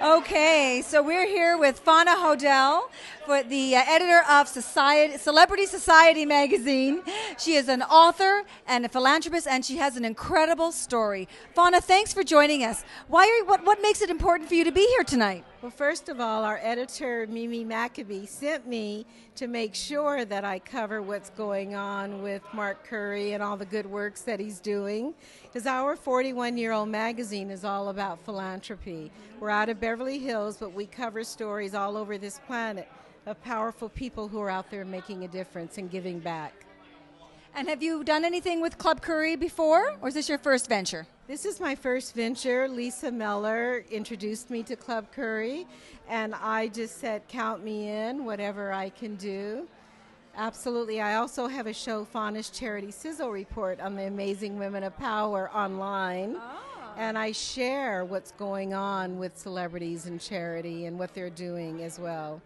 Okay, so we're here with Fauna Hodel, for the editor of Celebrity Society magazine. She is an author and a philanthropist, and she has an incredible story. Fauna, thanks for joining us. What makes it important for you to be here tonight? Well, first of all, our editor, Mimi Maccabee, sent me to make sure that I cover what's going on with Mark Curry and all the good works that he's doing, because our 41-year-old magazine is all about philanthropy. We're out of Beverly Hills, but we cover stories all over this planet of powerful people who are out there making a difference and giving back. And have you done anything with Club Curry before, or is this your first venture? This is my first venture. Lisa Meller introduced me to Club Curry, and I just said, count me in, whatever I can do. Absolutely. I also have a show, Fauna's Charity Sizzle Report, on the amazing women of power online. And I share what's going on with celebrities and charity and what they're doing as well.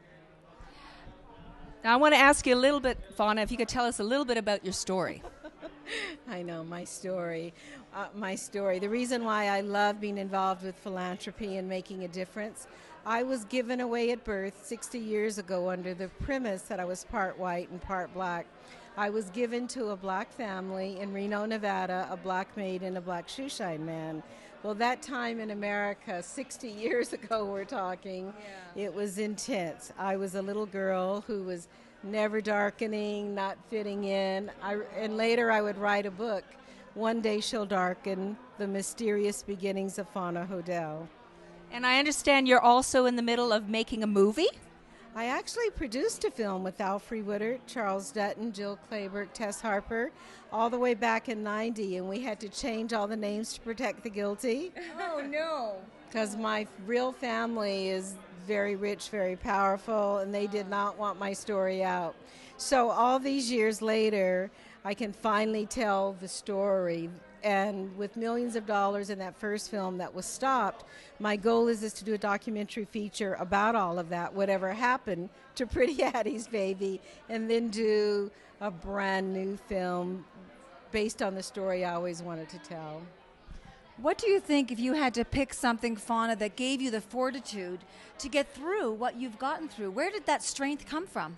Now, I want to ask you a little bit, Fauna, if you could tell us a little bit about your story. I know, my story. The reason why I love being involved with philanthropy and making a difference, I was given away at birth 60 years ago under the premise that I was part white and part black. I was given to a black family in Reno, Nevada, a black maid and a black shoeshine man. Well, that time in America, 60 years ago we're talking, It was intense. I was a little girl who was never darkening, not fitting in. And later I would write a book, One Day She'll Darken, The Mysterious Beginnings of Fauna Hodel. And I understand you're also in the middle of making a movie? I actually produced a film with Alfre Woodard, Charles Dutton, Jill Clayburgh, Tess Harper, all the way back in '90, and we had to change all the names to protect the guilty. Oh, no. Because my real family is very rich, very powerful, and they did not want my story out. So all these years later, I can finally tell the story. And with millions of dollars in that first film that was stopped, my goal is to do a documentary feature about all of that, whatever happened to Pretty Addie's baby, and then do a brand new film based on the story I always wanted to tell. What do you think, if you had to pick something, Fauna, that gave you the fortitude to get through what you've gotten through? Where did that strength come from?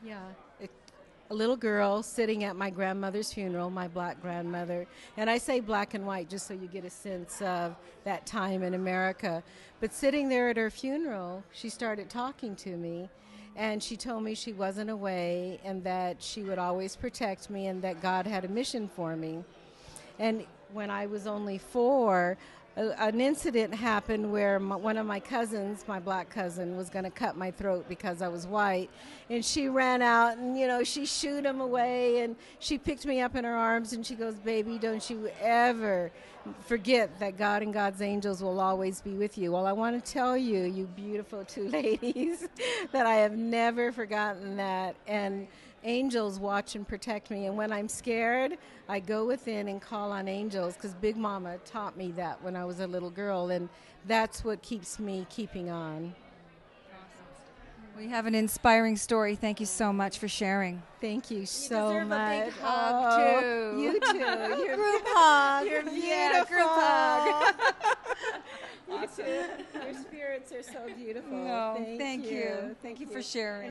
A little girl sitting at my grandmother's funeral, my black grandmother. And I say black and white just so you get a sense of that time in America. But sitting there at her funeral, she started talking to me. And she told me she wasn't away and that she would always protect me and that God had a mission for me. And when I was only 4, an incident happened where one of my cousins, my black cousin, was going to cut my throat because I was white. And she ran out and, she shooed him away. And she picked me up in her arms and she goes, "Baby, don't you ever forget that God and God's angels will always be with you." Well, I want to tell you, you beautiful two ladies, that I have never forgotten that. And angels watch and protect me, and when I'm scared, I go within and call on angels, because Big Mama taught me that when I was a little girl, and that's what keeps me keeping on. We have an inspiring story. Thank you so much for sharing. Thank you so deserve much. a big hug, too. You too. You're Group hug. You're beautiful. Yeah, group hug. You too. Your spirits are so beautiful. No, thank you. Thank you for sharing.